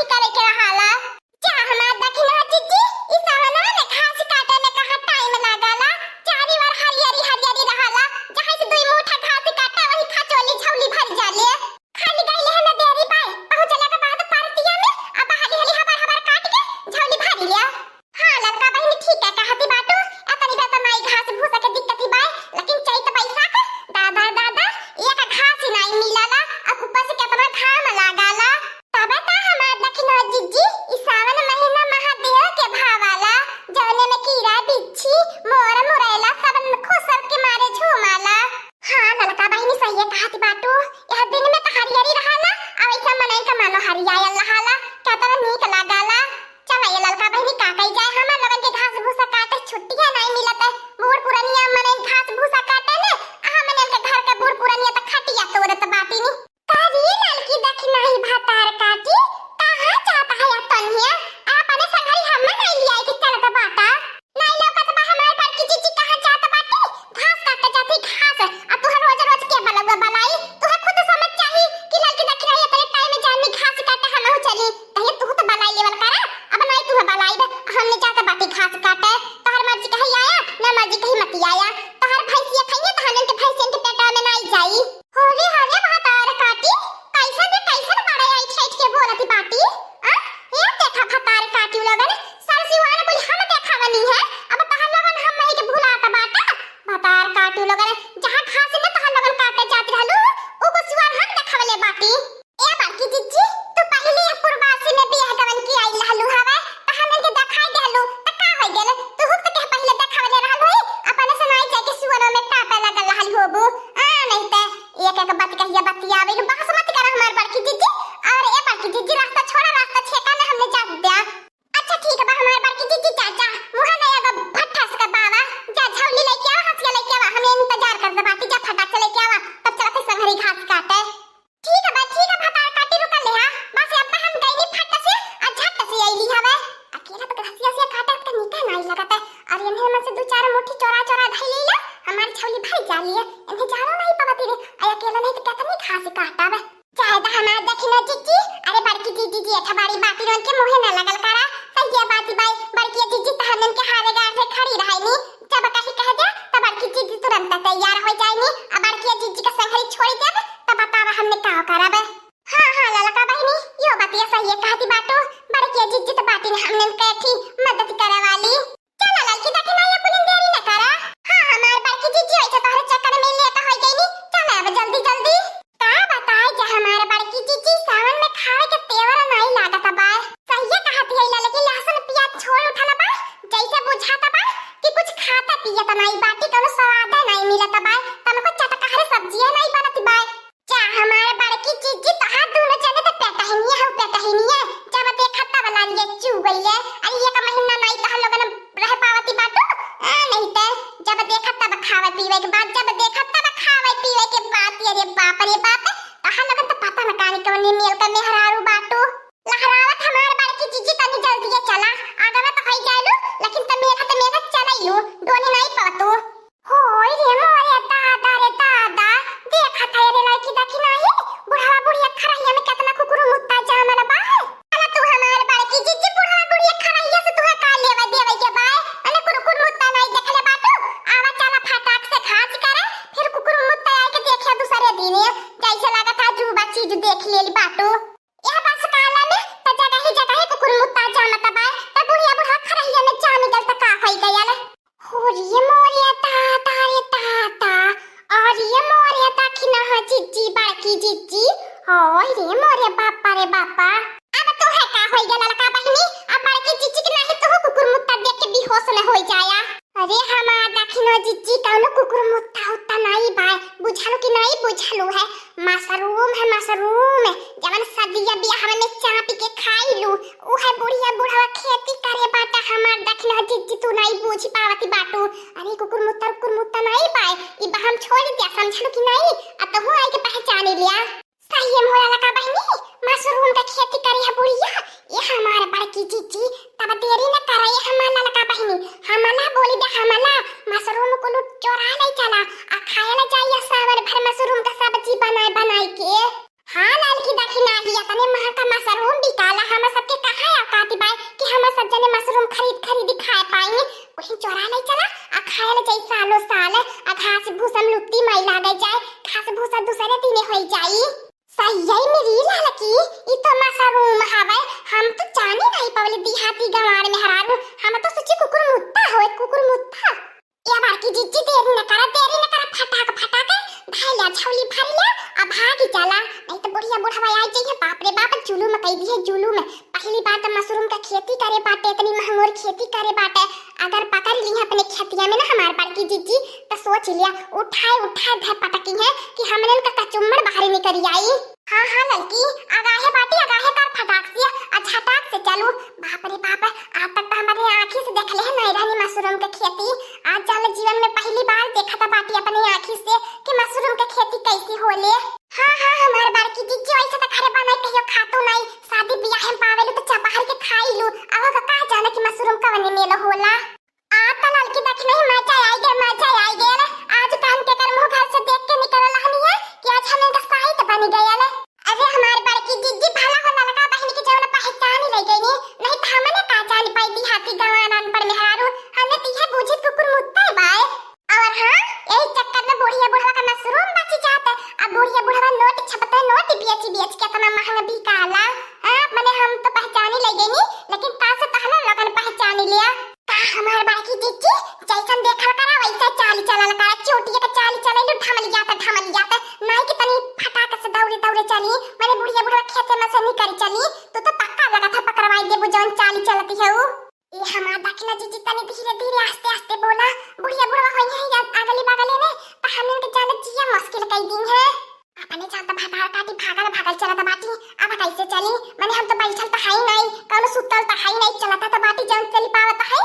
ही करे के रहाला। जा हमार दखिना जीजी ई सावनवा में घास काटे में कहां टाइम लागला। चारी बार हरियारी हरियारी रहाला। जहां से दुई मुठा घास काटा वही खचोली झौली भर जाले। खाली गईले है ना देरी पाए पहुंचला के बाद पार्टिया में अब हाली हाली हबर हबर काट के झौली भर लिया। हां लड़का बहनी ठीक है कहती बाटू अतनी बेटा माई घास भूसा के दिक्कत ही बाय लेकिन चाहिए तो पैसा का दादा दादा एक घास ही नहीं मिलाला अब ऊपर से कितना घाम लगाला। तबे ता हमार दखिना जीजी ई सावन महीना महादेव के भावाला जौने में कीड़ा बिच्छी मोर मुरैला सब खुसर के मारे झूमाला। हां लड़का बहनी सही है कहती बाटू यह दिन में तो हरियारी रहाला और ऐसा मनई का मानो हरियायल रहाला कहता नीक लगाला। चल ये लड़का बहनी का कही जाए हमार लोगन के घास भूसा काटे छुट्टियां नहीं मिलत है। बूढ़ पुरानिया मनई घास भूसा काटे ने हमन के घर के बूढ़ पुरानिया त खटिया तोड़त बाटी नी। तारी लड़की दखिना ही भातार काटी कहां जाता है तन्हिया आपने संगरी हम्मे नहीं लिया कि चलत बाटा नहीं लोकत बा हमार पर की चीची कहां जात बाटी घास काटे जाती घास अब तू रोज रोज के बलवा बलाई तू खुद समझ चाहिए कि लड़की दखिना ये तेरे टाइम में जान में घास काटे हम हो चली कहे तू तो बलाई लेवल करा अब नहीं तू बलाई दे हमने जाता बाटी घास काटे तोहर मर्जी कहीं आया ना मर्जी कहीं मत आया तोहर भैंसिया खइए तो हमन के भैंसियन के पेटा में नहीं जाई। होरे होरे भातार काटी कैसन बड़े आई छठ के बोलती बाटी आ ये देखा भातार काटी लोगन सरसिवान बोल हम देखावनी है अब तहन लोगन हम नहीं के भुलाता बाटा भातार काटी लोगन जहां घास में तहन लोगन काटे जात रहलू ओ बसुआन हम देखावले बाटी। ए बाकी जीजी तू पहले पूर्वासी में बियाह गवन की आई रहलू हवे त हमन के देखाई देलू त का हो गेल तू हुक के पहले देखावले रहलू अपने सुनाई जाए के सुवनो में टाटा लगल रहल होबू आ नहीं त एक एक बात कहिया बतियावे के बहस मत कर हमार बड़की जीजी और ए बड़की जीजी रास्ता छोड़ा रास्ता छेका ने हमने जा दिया। अच्छा ठीक है बा हमार बड़की जीजी जा मुहा नहीं आगा भट्ठस का बावा जा झौली लेके आवा हंसिया लेके आवा हमें इंतजार कर दे बाटी जा फटाक से लेके आवा तब चलते संघरी घास काटे। ठीक है भातार काटी रुक ले हां बस अब हम गईनी फट से आ झट से आईली हवे अकेला तो हंसिया से काटे त नीका नहीं लगता और इन्हें में से दो चार मुट्ठी चोरा चोरा धई लीला हमार झौली भर जाली है इन्हें जानो नहीं पवती रे अकेला नहीं तो कितनी घास काटावे चाहे दा हमार दखिना जीजी अरे बड़की जीजी जी अठबाड़ी बाटी रन के मुहे न लगल करा सही बाती बाई बड़की जीजी तहनन के हारे गार से खड़ी रहईनी जब कहीं कह दे तब बड़की जीजी तुरंत तैयार हो जाईनी अब बड़की जीजी का संगरी छोड़ देब तब बतावा हमने का कराबे। हां ललका बहनी यो बतिया सही है कहती बाटो बड़की जीजी तो बाटी ने हमने कैठी मदद करे वाली चल ललकी दखिना ये पुलिन देरी न करा। हां हमार बड़की जीजी ऐसे तोहरे चक्कर में लेता हो गईनी चल अब जल्दी जल्दी का बताए जे हमारे बड़की जीजी सावन में खाए के तेवर नहीं लागत बा सही कहती है लेकिन लहसुन प्याज छोड़ उठला बा जैसे बुझाता बा कि कुछ खाता पियत नहीं बाटी कोनो स्वाद नहीं मिलत बा तनको चटकहरे सब्जियां नहीं बनत बा जा हमारे बड़की जीजी तो हाथ दोनों चले तो पेटहिनिया जब देखता वाला ये चू गईले अरे ये का महीना नहीं तो हम लोगन रह पावती बाटू नहीं तो जब देखता तब खावे पीवे के बाद जब देखता तब खावे पीवे के बाद अरे बाप तो हम लोगन तो पता न कानी कौन मेल का मेहरारू बाटू लहरावत हमारे बड़की जीजी तनी जल्दी चला आगे में तो होई जालू लेकिन त मेरा चलैलू डोनी नहीं पातू होय रे मोरे दादा देखा था रे लड़की दखिना ही बुढ़वा बुढ़िया खरैया में कितना कुकुर मुत्ता जामल बा अला तू हमार बड़की जीजी बुढ़वा बुढ़िया खरैया से तू का लेवा देवे के बा अने कुकुर मुत्ता नहीं देखले बाटू आवा चला फटाक से घास करे फिर कुकुर मुत्ता आके देखिया दूसरे दिन जैसे लगा था जुबा चीज देख लेली बाटू यह बस काला में त जगह ही कुकुर मुत्ता जामत बा त बुढ़िया बुढ़वा खरैया में जामी गल त का होई गयल होरिए मोरिया ताता और ये मोरिया दखिना ह जीजी बड़की जीजी होय रे मोरे बापा अब तो है का होई गल लड़का बहिनी अब बड़की जीजी के नहीं तो कुकुर मुत्ता देख के बेहोश न होई जाया अरे हमार दखिना जीजी कौनो कुकुर मुत्ता होता नहीं बा बुझालू कि नहीं बुझालू है मशरूम जवन सदिया बियाह में चाट के खाइलू उ है बुढ़िया बुढ़वा खेती करे बाटा हमार दखिना जीजी तू नहीं बुझ पावती बाटू अरे कुकुर मुत्ता नहीं पाए ई हम छोड़ दिया समझलू कि नहीं अब तो आई के पहचान लिया सही है मोरा लगा बहनी मशरूम का खेती करी है बुढ़िया ये हमारे बड़की जीजी तब देरी न करे हमारा लगा बहनी हमला बोली दे हमला मशरूम को लूट चोरा ले चला आ खाए ना चाहिए सावन भर मशरूम का सब्जी बनाए के हाँ लाल की दखिना ही तने महा का मशरूम बिकाला हम सब मशरूम खरीद खाए पाएंगे वही चोरा ले चला आ खाए ले जाई सालों साल आ घास भूसा में लुट्टी माई लागे जाए घास भूसा दूसरे दिने होई जाई सही मेरी लड़की ई तो मशरूम हवे हम तो जाने नहीं पावले देहाती गंवार में हरारू हम तो सोची कुकुर मुत्ता होए कुकुर मुत्ता या बाकी जिज्जी देरी न करा फटाक धाइला छौली भरिया आ भागी चला नहीं तो बुढ़िया बुढ़वा आई जाइए बाप रे बाप जुलू में कह दिए जुलू में पहली बार तो मशरूम का खेती करे बाटे इतनी महंगोर खेती करे बाटे अगर पकड़ ली अपने खेतिया में ना हमारे बड़की जिज्जी तो सोच लिया उठाए धर पटकी है कि हमने का कचुम्मड़ बाहर निकल आई हाँ लड़की आगाहे बाटी आगाहे कर फटाक से झटाक से चलो बाप रे बाप आज तक तो हमारे आंखी से देख ले है नैरानी मशरूम की खेती आज चल जीवन में पहली बार देखा था बाटी अपने आंखी से कि मशरूम की खेती कैसी होले हाँ हमारे बड़की जिज्जी ऐसा तो घरे बनाई कहियो खातो नहीं शादी ब्याह में पावेलु तो बाहर के खाई लू अब का जाने कि मशरूम कवने मेलो होला आता लड़की देख नहीं मजा आई गया आज काम के कर मुंह घर से देख के निकल रहनी है कि आज हमें का साहित्य बन गया ले अरे हमारे बड़की जिज्जी भला होला लगा बहन की जवन पहचान ही ले गई नहीं तो हमने का जान पाई देहाती गंवारान पर मेहरारू हमने तीहे बूझी कुकुर मुत्ता बाय और हां यही चक्कर में बुढ़िया बुढ़वा का मशरूम बच जाता अब बुढ़िया बुढ़वा नोट छपते नोट बेच के इतना महंगा बिकाला हां माने हम तो पहचान ही ले गई लेकिन ता से पहले लोगन पहचान ही लिया का हमारे बड़की जिज्जी जैसन देखल करा वैसा चाल चलल करा चोटिया का चाल चलैलु ढमल जाता नहीं कि तनी फटाक से दौड़े चली माने बुढ़िया बुढ़वा खेते में से निकल चली तो पक्का लगा था पकड़वाई देबो जौन चाल चलती है वो ये हमार दखना जिज्जी तनी धीरे आस्ते बोला बुढ़िया बुढ़वा होई है अगली बगले में तो हमन के जाने जिया मुश्किल कई दिन है अपने चलता भागल चला था बाटी अब कैसे चली माने हम तो बैठल तो हाई नहीं कौन सुतल तो हाई नहीं चलता तो बाटी जौन चली पावत है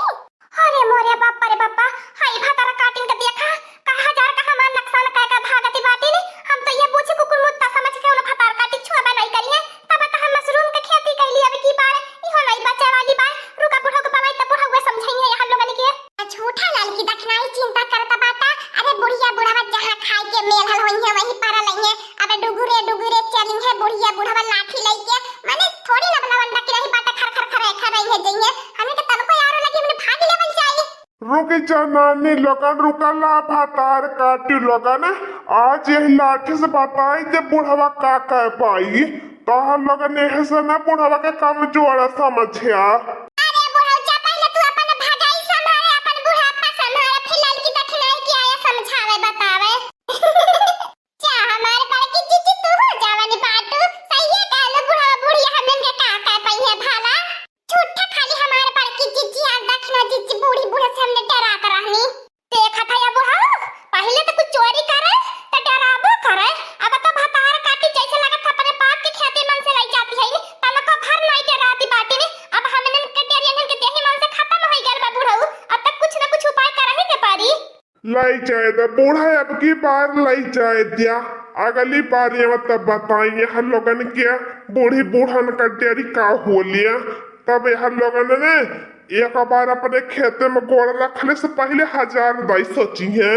अरे मोरे बापा हाई भातारा काटिन के देखा कहां जा कहां मान नुकसान का भागती बाटी ने हम तो ये पूछे कुकुर मुत्ता समझ के उन भातार काटी छुआ बनाई करिए तब तो हम मशरूम के खेती कर लिया अब की बार इहो नहीं बचे वाली बार रुका बुढ़ो को पवाई तो बुढ़ा हुए समझाइए हम लोगन के झूठा लड़की दखनाई चिंता करता बाटा अरे बुढ़िया बुढ़वा जहां खाई के मेलहल होई है वहीं पर लई है अब डुगुरे चली है बुढ़िया बुढ़वा लाठी लई के माने थोड़ी ना बनवंडा की रही बाटा खर रही है जइए हमें के तब को यारो लगी हमने भाग लेवल चाहिए रुके जनानी लोगन रुकला भातार काटी लोगन आज यही लाठी से बताई जब बुढ़वा का कह पाई तो हम लोगन यही से ना बुढ़वा के कम जोड़ा समझिया लाई जाए तो बूढ़ा अब की बार लाई जाए दिया अगली बार ये मतलब बताइए हम लोगन क्या बूढ़ी बूढ़न का डेरी का हो लिया तब हम लोगन ने एक बार अपने खेते में गोड़ रखने से पहले 1000 दाई सोची है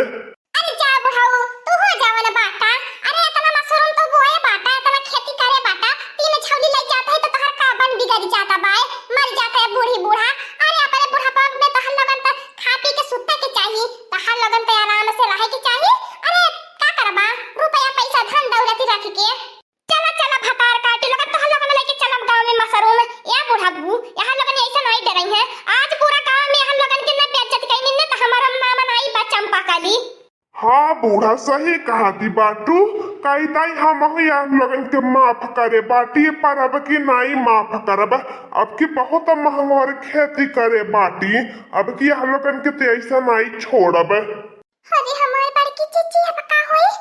अरे जा बुढ़ाऊ तू हो जावे ना बाटा अरे इतना मशरूम तो बोए बाटा इतना खेती करे बाटा तीन छौली लग जाता है तो तहर का बन बिगड़ जाता बाय मर जाता है बूढ़ी बूढ़ा अरे अपने बूढ़ा पाग में तो हम लोगन तो खा पी के सुते के चाहिए तो हम लोगन तो आराम से रहे के चाहिए अरे का करबा रुपया पैसा धन दौलत रख के चला भतार काटी लोगन तो हम लोगन लेके चलम गांव में मशरूम या बूढ़ा बू यहां लोगन ऐसा नहीं डर रही है आज पूरा गांव में हम लोगन के न बेइज्जत कइनी ने तो हमारा नाम बनाई बा चंपा काली हाँ बूढ़ा सही कहा थी बाटू कई ताई हम यहाँ लोगन के माफ करे बाटी पर अब की नहीं माफ करब अब की बहुत महंगोर खेती करे बाटी अब की हम लोगन के ऐसा नहीं छोड़ब अरे हमारे बड़की चिच्ची अब का होई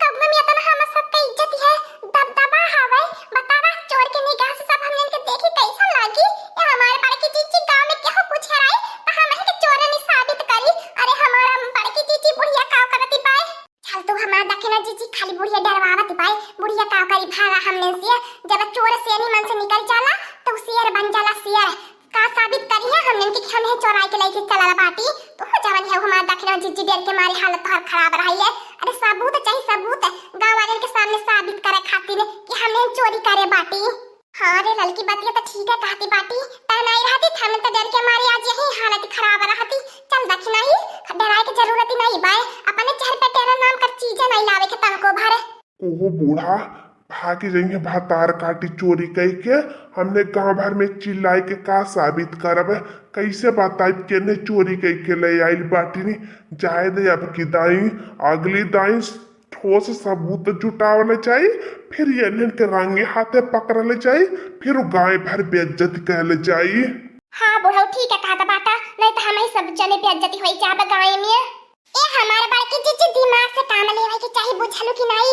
कब में इतना हम सब के इज्जत है दबदबा हवे बतावा चोर के निगाह से सब हमन के देखी कैसा लागी ये हमारे बड़की चिच्ची गांव में केहू पूछे रही तो हम ही के चोरनी साबित करी अरे हमारा बड़की चिच्ची बुढ़िया का करती पाए चल तू हमारा दखना चिच्ची खाली बुढ़िया डरवावत पाए बुढ़िया का करी भागा हमने से जब चोर सेनी मन से निकल जाला तो शेर बन जाला शेर का साबित करिए हमने कि हमने चोराई के लेके चला बाटी तो हो जावन है हमारा दखना चिच्ची डर के मारी हालत हर खराब रही है अरे सबूत चाहिए सबूत गांव वाले के सामने साबित करे खातिर कि हमने चोरी करे बाटी हाँ रे लड़की बात ये तो ठीक है कहती बाटी तनाई रहती थमन तो डर के मारे आज यही हालत खराब रहती चल दखी नहीं डराए की जरूरत ही नहीं बाय अपने चेहरे पे तेरा नाम कर चीजें नहीं लावे के तनको भरे ओहो बूढ़ा भागी जाएंगे भातार काटी चोरी कह के हमने गांव भर में चिल्लाए के का साबित करब कैसे बताई केने चोरी कह के ले आइल बाटी नी जाए दे अब की दाई अगली दाई ठोस सबूत जुटावले चाहिए फिर ये के रंगे हाथे पकड़ले चाहिए फिर गाय भर बेइज्जत कहले चाहिए। हाँ बुढ़ऊ ठीक है कहता बाटा नहीं तो हमें सब जने बेइज्जती होई जाबे गाय में ए हमारे बाल की चिच्ची दिमाग से काम लेवे के चाहिए बुझलू कि नहीं